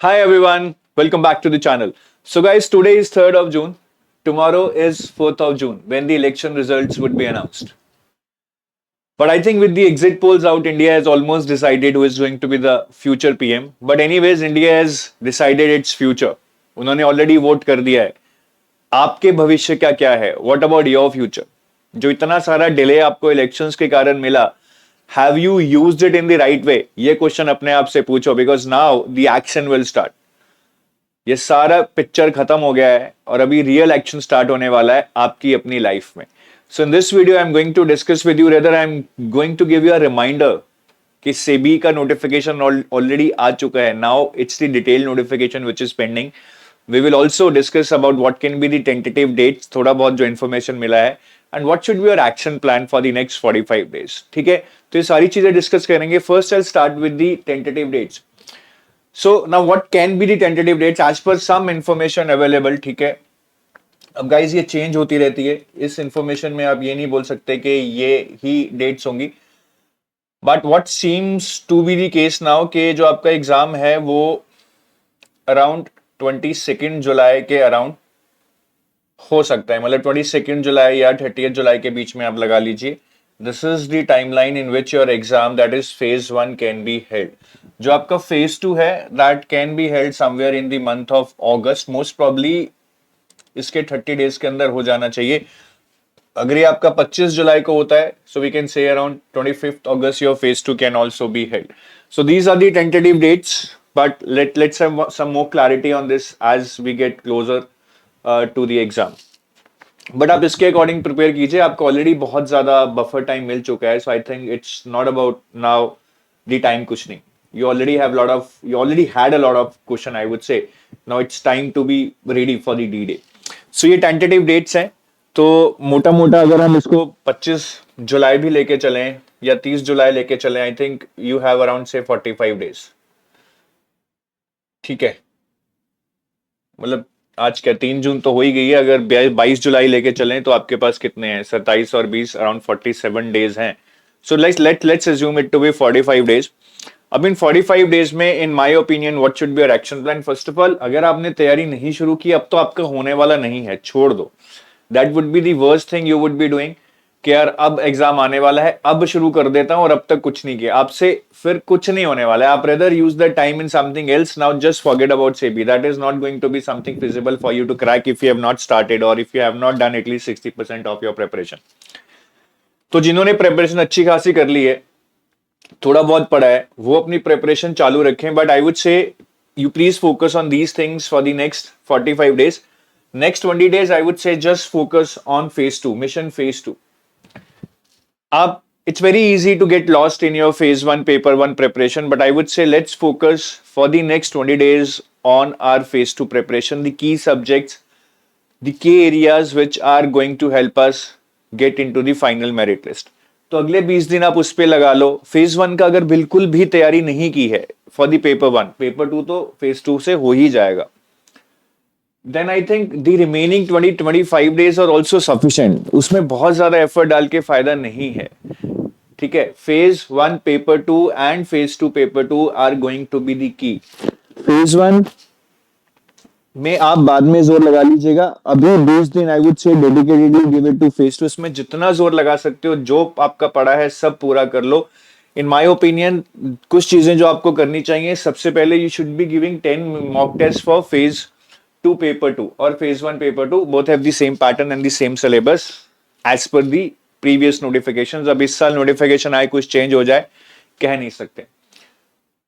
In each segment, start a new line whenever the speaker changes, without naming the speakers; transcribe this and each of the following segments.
Hi everyone, welcome back to the channel. So guys, today is 3rd of June. Tomorrow is 4th of June when the election results would be announced. But I think with the exit polls out, India has almost decided who is going to be the future PM. But anyways, India has decided its future. उन्होंने already vote कर दिया है. आपके भविष्य का क्या है? What about your future? जो इतना सारा डिले आपको इलेक्शंस के कारण मिला, have you used it in the right way? ये क्वेश्चन अपने आप से पूछो because now the action will start. ये सारा पिक्चर खत्म हो गया है और अभी रियल एक्शन स्टार्ट होने वाला है आपकी अपनी लाइफ में. So in this video I am going to discuss with you, rather I am going to give you a reminder कि सेबी का नोटिफिकेशन ऑलरेडी आ चुका है. Now it's the detail notification which is pending. We will also discuss about what can be the tentative dates, थोड़ा बहुत जो information मिला है, and what should be your action plan for the next 45 days. ठीक है, तो ये सारी चीजें डिस्कस करेंगे. First I start with the tentative dates. So now what can be the tentative dates as per some information available. ठीक है, अब गाइज ये चेंज होती रहती है. इस इंफॉर्मेशन में आप ये नहीं बोल सकते कि ये ही डेट्स होंगी. But what seems to be the case now कि जो आपका एग्जाम है वो अराउंड 22 जुलाई के अराउंड हो सकता है. मतलब 22 जुलाई या 30 जुलाई के बीच में आप लगा लीजिए. This is the timeline in which your exam, that is phase 1, can be held. जो आपका phase 2 है, that can be held somewhere in the month of August. Most probably इसके 30 days के अंदर हो जाना चाहिए. अगर ये आपका 25 जुलाई को होता है, so we can say around 25th August your phase 2 can also be held. So these are the tentative dates, but let's have some more clarity on this as we get closer to the exam. But आप इसके according prepare कीजिए. आपको already बहुत ज्यादा buffer time मिल चुका है. So I think it's not about now the time कुछ नहीं. You already had a lot of question. I would say now it's time to be ready for the D day. So ये tentative dates हैं. तो मोटा मोटा अगर हम इसको 25 जुलाई भी लेके चलें या 30 जुलाई लेके चलें, I think you have around से 45 डेज. ठीक है, मतलब आज क्या 3 जून तो हो ही गई है. अगर 22 जुलाई लेके चलें तो आपके पास कितने हैं? 27 और 20, अराउंड 47 डेज हैं. So let's assume it to be 45 days. अब इन 45 डेज में in my opinion what should be your action plan? First of all, अगर आपने तैयारी नहीं शुरू की, अब तो आपका होने वाला नहीं है, छोड़ दो. That would be the worst thing you would be doing कि यार अब एग्जाम आने वाला है, अब शुरू कर देता हूं और अब तक कुछ नहीं किया. आपसे फिर कुछ नहीं होने वाला है. आप rather use the time in something else. Now just forget about SEBI. That is not going to be something feasible for you to crack if you have not started or if you have not done at least 60% of your preparation. तो जिन्होंने preparation अच्छी खासी कर ली है, थोड़ा बहुत पढ़ा है, वो अपनी प्रिपरेशन चालू रखें. बट आई वुड से you please focus on these things for the next 45 days. Next 20 days I would से just focus on phase 2, mission phase 2. आप it's very easy to get lost in your phase 1 paper 1 preparation, but I would say let's focus for the next 20 days on our phase 2 preparation, the key subjects, the key areas which are going to help us get into the final merit list. तो अगले 20 दिन आप उस पे लगा लो. phase 1 का अगर बिल्कुल भी तैयारी नहीं की है for the paper 1, paper 2 तो phase 2 से हो ही जाएगा. Then I think the remaining 20-25 days are also sufficient. उसमें बहुत ज्यादा एफर्ट डाल के फायदा नहीं है. ठीक है, phase 1 paper 2 and phase 2 paper 2 are going to be the key. phase 1 में आप बाद में जोर लगा लीजिएगा. अभी 20 दिन I would say dedicatedly give it to phase 2. इसमें जितना जोर लगा सकते हो, जो आपका पड़ा है सब पूरा कर लो. इन माय ओपिनियन कुछ चीजें जो आपको करनी चाहिए. सबसे पहले you should be giving 10 mock test for phase 2 paper 2 और phase 1 paper 2. both have the same pattern and the same syllabus as per the previous notifications. अब इस साल नोटिफिकेशन आए, कुछ चेंज हो जाए, कह नहीं सकते.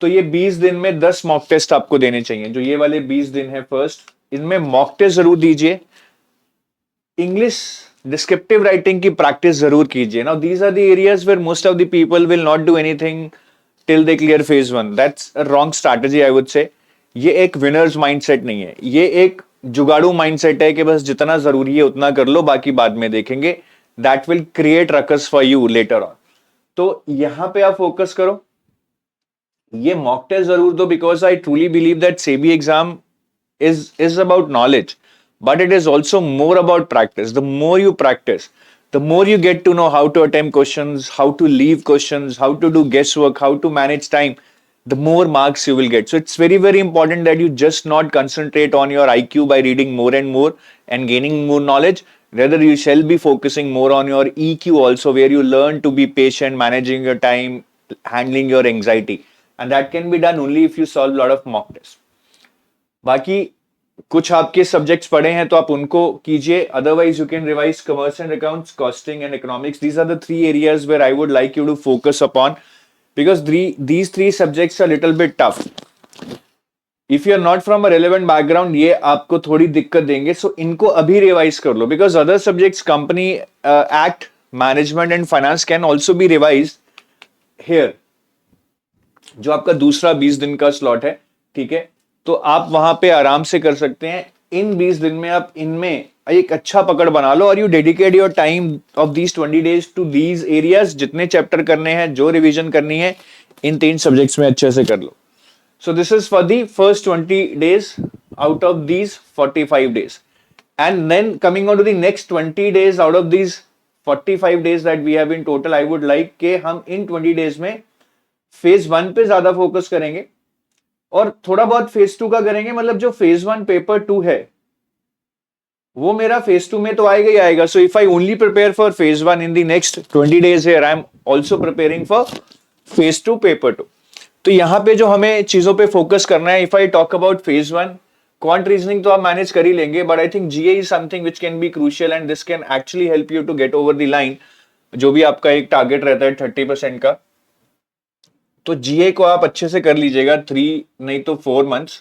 तो ये 20 दिन में 10 मॉक टेस्ट आपको देने चाहिए. जो ये वाले 20 दिन है फर्स्ट, इनमें मॉक टेस्ट जरूर दीजिए. इंग्लिश डिस्क्रिप्टिव राइटिंग की प्रैक्टिस जरूर कीजिए. Now these are the areas where most of the people will not do anything till they clear phase 1. That's a wrong strategy I would say. ये एक winners mindset नहीं है, ये एक जुगाड़ू mindset है कि बस जितना जरूरी है उतना कर लो, बाकी बाद में देखेंगे. That will create ruckus for you later on. तो यहां पे आप फोकस करो. ये मॉक टेस्ट जरूर दो because I truly believe that SEBI exam is about knowledge, but it is also more about practice. The more you practice, the more you get to know how to attempt questions, how to leave questions, how to do guesswork, how to manage time. the more marks you will get. So it's very, very important that you just not concentrate on your IQ by reading more and more and gaining more knowledge. Rather, you shall be focusing more on your EQ also, where you learn to be patient, managing your time, handling your anxiety. And that can be done only if you solve a lot of mock tests. बाकी कुछ आपके subjects पढ़े हैं तो आप उनको कीजिए, otherwise you can revise commerce and accounts, costing and economics. These are the three areas where I would like you to focus upon, because these three subjects are a little bit tough. If you are not from a relevant background, ये आपको थोड़ी दिक्कत देंगे, so इनको अभी revise कर लो, because other subjects, company act, management and finance can also be revised here. जो आपका दूसरा 20 दिन का स्लॉट है, ठीक है, तो आप वहां पे आराम से कर सकते हैं. इन 20 दिन में आप इनमें एक अच्छा पकड़ बना लो, और you dedicate your time of these 20 days to these areas. जितने चैप्टर करने हैं, जो रिवीजन करनी है, इन 3 सब्जेक्ट्स में अच्छे से कर लो. So this is for the first 20 days out of these 45 days. And then coming on to the next 20 days out of these 45 days that we have in total, I would like के हम इन 20 days में phase 1 पे ज्यादा focus करेंगे और थोड़ा बहुत phase 2 का करेंगे. मतलब जो फेज 1 पेपर 2 है वो मेरा फेज 2 में तो आएगा ही आएगा. So if I only prepare for phase 1 in the next 20 days here, I am also preparing for phase 2 paper 2. तो यहां पे जो हमें चीजों पे फोकस करना है, if I talk about phase 1, quant reasoning तो आप मैनेज कर ही लेंगे, but I think GA is something which can be crucial and this can actually help you to get over the line. जो भी आपका एक टारगेट रहता है 30% का, तो जीए को आप अच्छे से कर लीजिएगा 3 नहीं तो 4 months.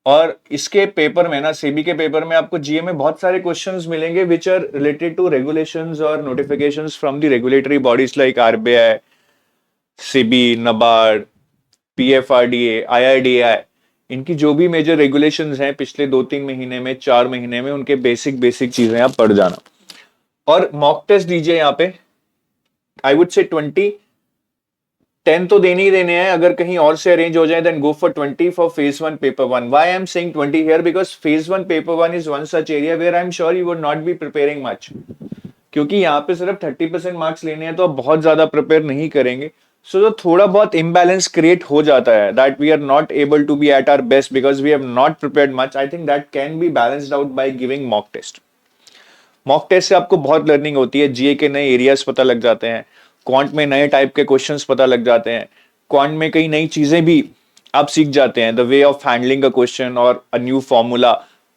और इसके पेपर में ना, सेबी के पेपर में आपको जीए में बहुत सारे क्वेश्चंस मिलेंगे which are related to regulations और notifications from the regulatory bodies like RBI, SEBI, NABARD, PFRDA, IRDI. इनकी जो भी मेजर रेगुलेशंस हैं पिछले 2-3 महीने में, 4 महीने में, उनके बेसिक चीजें आप पढ़ जाना. और मॉक टेस्ट दीजिए यहाँ पे. आई वुड से 10 तो देने ही देने हैं. अगर कहीं और से अरेंज हो जाए then go for 20 for phase 1 paper 1. Why I am saying 20 here, because phase 1 paper 1 is one such area where I am sure you would not be preparing much. क्योंकि यहाँ पे सिर्फ 30% मार्क्स लेने हैं तो आप बहुत ज्यादा प्रिपेयर नहीं करेंगे. सो जो थोड़ा बहुत इम्बैलेंस क्रिएट हो जाता है, that we are not able to be at our best because we have not prepared much, I think that can be balanced out by giving mock test. Mock test से आपको बहुत learning होती है. जीए के नए एरियाज पता लग जाते हैं, क्वांट में नए टाइप के क्वेश्चंस पता लग जाते हैं, क्वांट में कई नई चीजें भी आप सीख जाते हैं, the way of handling a question और अ न्यू फॉर्मूला,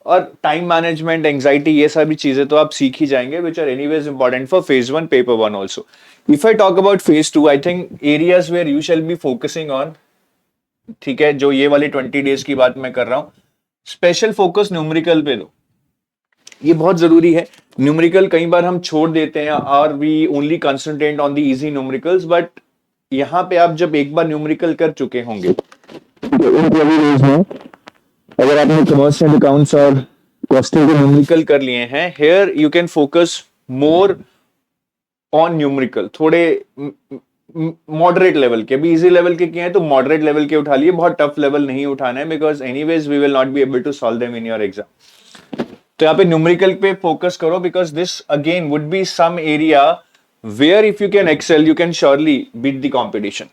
और टाइम मैनेजमेंट, एंजाइटी, ये सारी चीजें तो आप सीख ही जाएंगे which are anyways important for phase 1 paper 1 also. If I talk about phase 2, I think areas where you shall be focusing on, ठीक है, जो ये वाली 20 days की बात मैं कर रहा हूं, स्पेशल फोकस न्यूमेरिकल पे दो. ये बहुत जरूरी है. न्यूमेरिकल कई बार हम छोड़ देते हैं और we only concentrate on the easy numericals, but यहां पे आप जब एक बार न्यूमेरिकल कर चुके होंगे, अगर आपने कॉमर्स एंड अकाउंट्स और कॉस्टिंग के न्यूमेरिकल कर लिए हैं, here you can focus more on numerical. थोड़े मॉडरेट लेवल के, अभी इजी लेवल के किए हैं तो मॉडरेट लेवल के उठा लिए, बहुत टफ लेवल नहीं उठाना है because anyways we will not be able to solve them in your exam. तो यहाँ पे न्यूमेरिकल पे फोकस करो because this again would be some area where if you can excel you can surely beat the competition.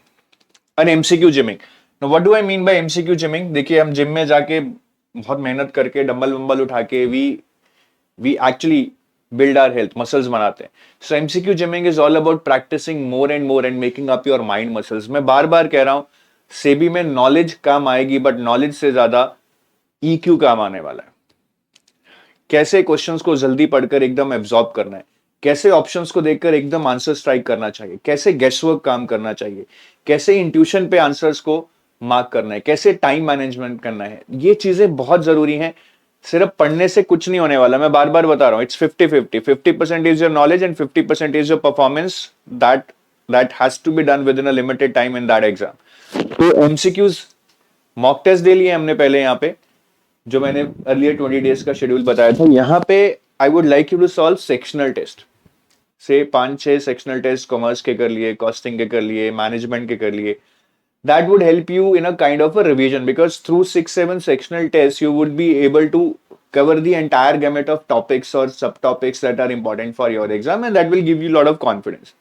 And MCQ gymming, now what do I mean by MCQ gymming? देखिए, हम gym में जाके बहुत मेहनत करके dumbbell वंबल उठा के we actually build our health, muscles बनाते हैं. So MCQ gymming is all about practicing more and more and making up your mind muscles. मैं बार बार कह रहा हूं, सेबी में नॉलेज काम आएगी बट नॉलेज से ज्यादा EQ काम आने वाला है. कैसे क्वेश्चंस को जल्दी पढ़कर एकदम एब्जॉर्ब करना है, कैसे ऑप्शंस को देखकर एकदम आंसर स्ट्राइक करना चाहिए, कैसे गेसवर्क काम करना चाहिए, कैसे इंट्यूशन पे आंसर्स को मार्क करना है, कैसे टाइम मैनेजमेंट करना है. ये चीजें बहुत जरूरी हैं. सिर्फ पढ़ने से कुछ नहीं होने वाला. मैं बार बार बता रहा हूं, it's 50-50. 50% is your knowledge and 50% is your performance. That has to be done within a limited time in that exam. तो एमसीक्यूज मॉक टेस्ट दे लिए हमने पहले. यहाँ पे जो मैंने अर्लियर 20 days का शेड्यूल बताया था, यहाँ पे I would like you to solve sectional test. से 5-6 सेक्शनल टेस्ट कॉमर्स के कर लिए, कॉस्टिंग के कर लिए, मैनेजमेंट के कर लिए. That would help you in a kind of a revision because through 6-7 sectional tests you would be able to cover the entire gamut of topics or subtopics that are important for your exam, and that will give you a lot of confidence.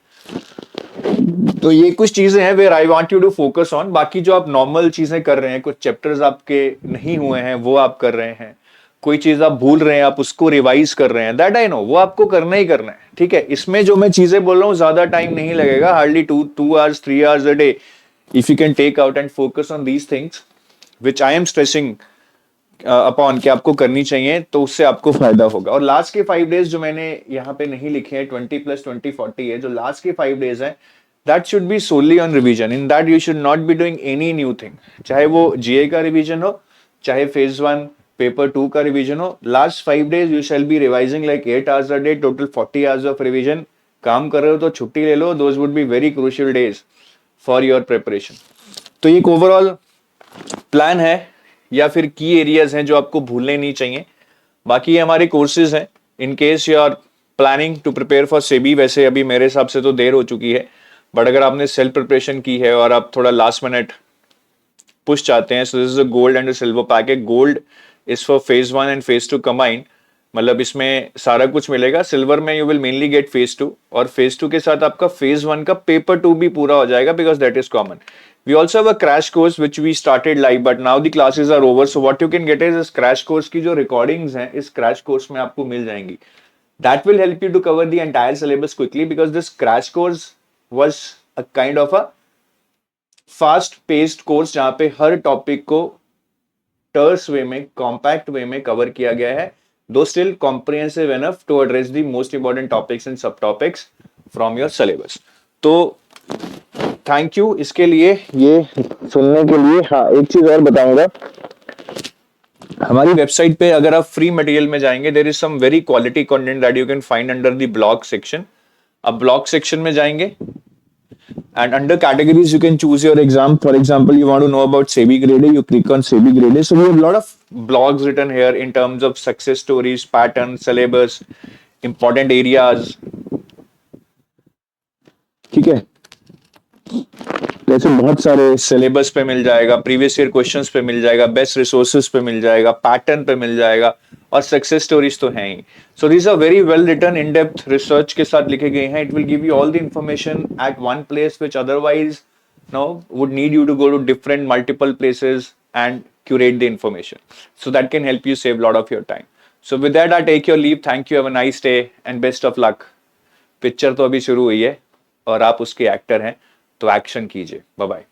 तो ये कुछ चीजें हैं where I want you to focus on. बाकी जो आप normal चीजें कर रहे हैं, कुछ चैप्टर्स आपके नहीं हुए हैं वो आप कर रहे हैं, कोई चीज आप भूल रहे हैं आप उसको रिवाइज कर रहे हैं, दैट आई नो, वो आपको करना ही करना है, ठीक है। इसमें जो मैं चीजें बोल रहा हूँ ज्यादा टाइम नहीं लगेगा, hardly 2 hours 3 hours a day if you can take out and focus on these things which I am stressing upon कि आपको करनी चाहिए, तो उससे आपको फायदा होगा। और लास्ट के 5 days जो मैंने यहाँ पे नहीं लिखे हैं, 20+20 40 है, जो लास्ट के 5 days है, that should be solely on revision. In that you should not be doing any new thing, चाहे वो जीए का रिवीजन हो, चाहे फेज 1 पेपर 2 का रिवीजन हो। Last 5 days you shall be revising like 8 hours a day, total 40 hours of revision. काम कर रहे हो तो छुट्टी ले लो, those would be very crucial days for your preparation. तो एक ओवरऑल प्लान है या फिर की एरियाज हैं जो आपको भूलने नहीं चाहिए। बाकी ये हमारे कोर्सेज हैं, in case you are planning to prepare for SEBI. वैसे अभी मेरे हिसाब से तो देर हो चुकी है, बट अगर आपने सेल्फ प्रिपरेशन की है और आप थोड़ा लास्ट मिनट पुश चाहते हैं, so this is a gold and silver package. Gold is for phase 1 and phase 2 combined, मतलब इसमें सारा कुछ मिलेगा। सिल्वर में you will mainly get phase 2, और फेज 2 के साथ आपका फेज 1 का पेपर 2 भी पूरा हो जाएगा, because that is common. We also have a crash course which we started live, but now the classes are over. So what you can get is crash course की जो recordings हैं इस crash course में आपको मिल जाएंगी. That will help you to cover the entire syllabus quickly, because this crash course was a kind of a fast paced course जहाँ पे हर topic को terse way में, compact way में cover किया गया है, though still comprehensive enough to address the most important topics and subtopics from your syllabus. तो thank you इसके लिए, ये सुनने के लिए। हाँ, एक चीज और बताऊंगा, हमारी वेबसाइट पे अगर आप फ्री मटेरियल में जाएंगे, there is some very quality content that you can find under the blog section. अब ब्लॉग सेक्शन में जाएंगे and under categories you can choose your exam. For example, you want to know about SEBI grade, you click on SEBI grade. So we have lot of blogs written here in terms of success stories, pattern, syllabus, important areas, ठीक है। ऐसे बहुत सारे syllabus पे मिल जाएगा, previous year questions पे मिल जाएगा, best resources पे मिल जाएगा, पैटर्न पे मिल जाएगा, और सक्सेस स्टोरीज तो हैं ही। So these are very well written, in depth research के साथ लिखे गए हैं। It will give you all the information at one place which otherwise no would need you to go to different multiple places and curate the information. So that can help you save a lot of your time. So with that I take your leave. Thank you, have a nice day and best of luck. Picture तो अभी शुरू हुई है और आप उसके actor हैं, तो एक्शन कीजिए। Bye bye.